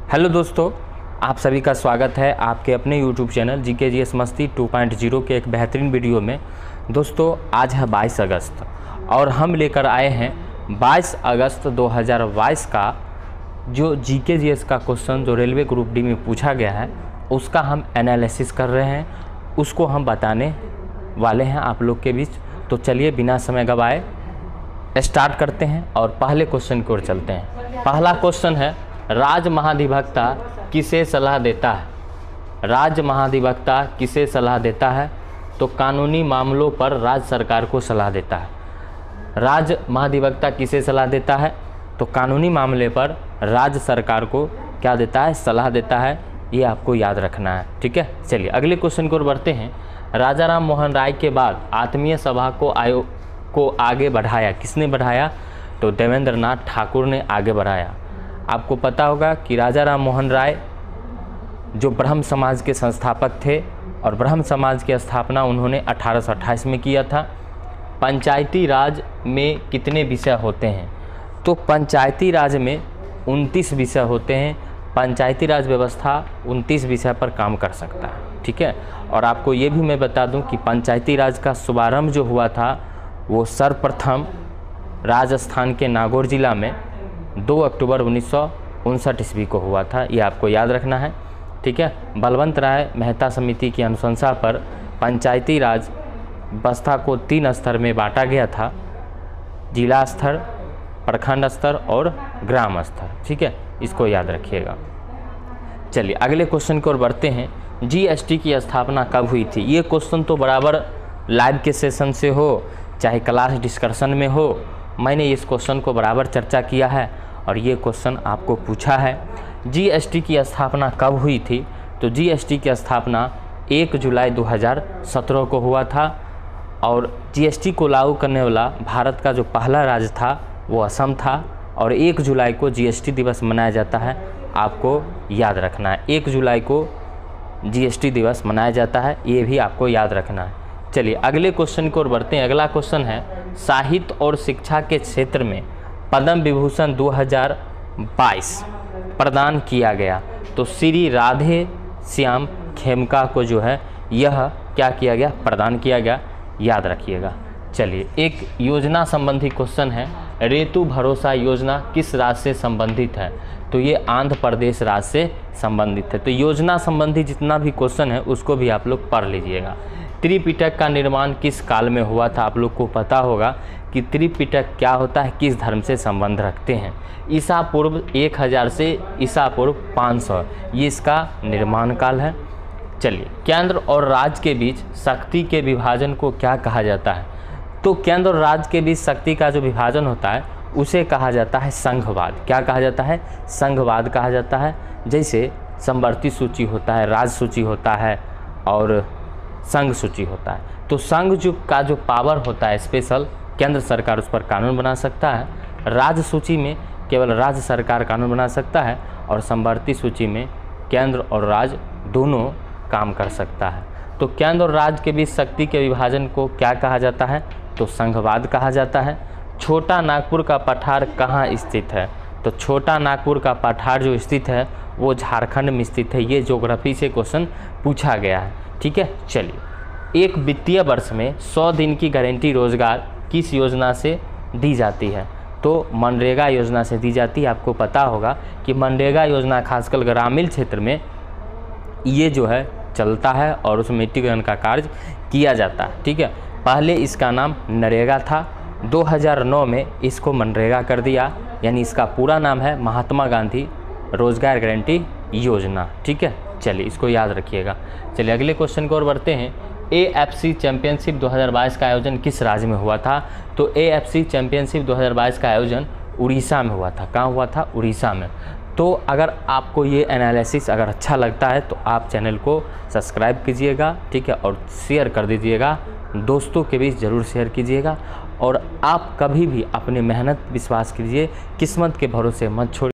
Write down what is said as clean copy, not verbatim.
Hello दोस्तों, आप सभी का स्वागत है आपके अपने YouTube चैनल GKGS मस्ती 2.0 के एक बेहतरीन वीडियो में। दोस्तों, आज है 22 अगस्त और हम लेकर आए हैं 22 अगस्त 2022 का जो GKGS का क्वेश्चन जो रेलवे ग्रुप डी में पूछा गया है उसका हम एनालिसिस कर रहे हैं, उसको हम बताने वाले हैं आप लोग के बीच। तो चलिए बिना समय गवाए स्टार्ट करते हैं और पहले क्वेश्चन की ओर चलते हैं। पहला क्वेश्चन है, राज्य महाधिवक्ता किसे सलाह देता है? राज्य महाधिवक्ता किसे सलाह देता है? तो कानूनी मामलों पर राज्य सरकार को सलाह देता है। राज्य महाधिवक्ता किसे सलाह देता है? तो कानूनी मामले पर राज्य सरकार को क्या देता है? सलाह देता है। ये आपको याद रखना है, ठीक है। चलिए अगले क्वेश्चन की ओर बढ़ते हैं। राजा राम मोहन राय के बाद आत्मीय सभा को आगे बढ़ाया किसने बढ़ाया? तो देवेंद्र नाथ ठाकुर ने आगे बढ़ाया। आपको पता होगा कि राजा राम मोहन राय जो ब्रह्म समाज के संस्थापक थे और ब्रह्म समाज की स्थापना उन्होंने 1828 में किया था। पंचायती राज में कितने विषय होते हैं? तो पंचायती राज में 29 विषय होते हैं। पंचायती राज व्यवस्था 29 विषय पर काम कर सकता है, ठीक है। और आपको ये भी मैं बता दूं कि पंचायती राज का शुभारंभ जो हुआ था वो सर्वप्रथम राजस्थान के नागौर जिला में 2 अक्टूबर 1959 ईस्वी को हुआ था। ये आपको याद रखना है, ठीक है। बलवंत राय मेहता समिति की अनुशंसा पर पंचायती राज व्यवस्था को 3 स्तर में बांटा गया था, जिला स्तर, प्रखंड स्तर और ग्राम स्तर, ठीक है। इसको याद रखिएगा। चलिए अगले क्वेश्चन की ओर बढ़ते हैं। GST की स्थापना कब हुई थी? ये क्वेश्चन तो बराबर लाइव के सेशन से हो चाहे क्लास डिस्कशन में हो, मैंने इस क्वेश्चन को बराबर चर्चा किया है और ये क्वेश्चन आपको पूछा है। GST की स्थापना कब हुई थी? तो GST की स्थापना 1 जुलाई 2017 को हुआ था और GST को लागू करने वाला भारत का जो पहला राज्य था वो असम था और 1 जुलाई को GST दिवस मनाया जाता है। आपको याद रखना है, 1 जुलाई को GST दिवस मनाया जाता है, ये भी आपको याद रखना है। चलिए अगले क्वेश्चन की ओर बढ़ते हैं। अगला क्वेश्चन है, साहित्य और शिक्षा के क्षेत्र में पद्म विभूषण 2022 प्रदान किया गया। तो श्री राधे श्याम खेमका को जो है यह क्या किया गया? प्रदान किया गया, याद रखिएगा। चलिए एक योजना संबंधी क्वेश्चन है, ऋतु भरोसा योजना किस राज्य से संबंधित है? तो ये आंध्र प्रदेश राज्य से संबंधित है। तो योजना संबंधी जितना भी क्वेश्चन है उसको भी आप लोग पढ़ लीजिएगा। त्रिपिटक का निर्माण किस काल में हुआ था? आप लोग को पता होगा कि त्रिपिटक क्या होता है, किस धर्म से संबंध रखते हैं। ईसा पूर्व 1000 से ईसा पूर्व 500 ये इसका निर्माण काल है। चलिए केंद्र और राज्य के बीच शक्ति के विभाजन को क्या कहा जाता है? तो केंद्र और राज्य के बीच शक्ति का जो विभाजन होता है उसे कहा जाता है संघवाद। क्या कहा जाता है? संघवाद कहा जाता है। जैसे समवर्ती सूची होता है, राज्य सूची होता है और संघ सूची होता है। तो संघ का जो पावर होता है स्पेशल, केंद्र सरकार उस पर कानून बना सकता है। राज्य सूची में केवल राज्य सरकार कानून बना सकता है और समवर्ती सूची में केंद्र और राज्य दोनों काम कर सकता है। तो केंद्र और राज्य के बीच शक्ति के विभाजन को क्या कहा जाता है? तो संघवाद कहा जाता है। छोटा नागपुर का पठार कहाँ स्थित है? तो छोटा नागपुर का पठार जो स्थित है वो झारखंड में स्थित है। ये ज्योग्राफी से क्वेश्चन पूछा गया है, ठीक है। चलिए एक वित्तीय वर्ष में 100 दिन की गारंटी रोजगार किस योजना से दी जाती है? तो मनरेगा योजना से दी जाती है। आपको पता होगा कि मनरेगा योजना खासकर ग्रामीण क्षेत्र में ये जो है चलता है और उसमें मिट्टीकरण का कार्य किया जाता है, ठीक है। पहले इसका नाम नरेगा था, 2009 में इसको मनरेगा कर दिया, यानी इसका पूरा नाम है महात्मा गांधी रोजगार गारंटी योजना, ठीक है। चलिए इसको याद रखिएगा। चलिए अगले क्वेश्चन की ओर बढ़ते हैं। AFC चैंपियनशिप 2022 का आयोजन किस राज्य में हुआ था? तो AFC चैंपियनशिप 2022 का आयोजन उड़ीसा में हुआ था। कहाँ हुआ था? उड़ीसा में। तो अगर आपको ये एनालिसिस अगर अच्छा लगता है तो आप चैनल को सब्सक्राइब कीजिएगा, ठीक है, और शेयर कर दीजिएगा, दोस्तों के बीच ज़रूर शेयर कीजिएगा। और आप कभी भी अपनी मेहनत विश्वास कीजिए, किस्मत के भरोसे मत छोड़िए।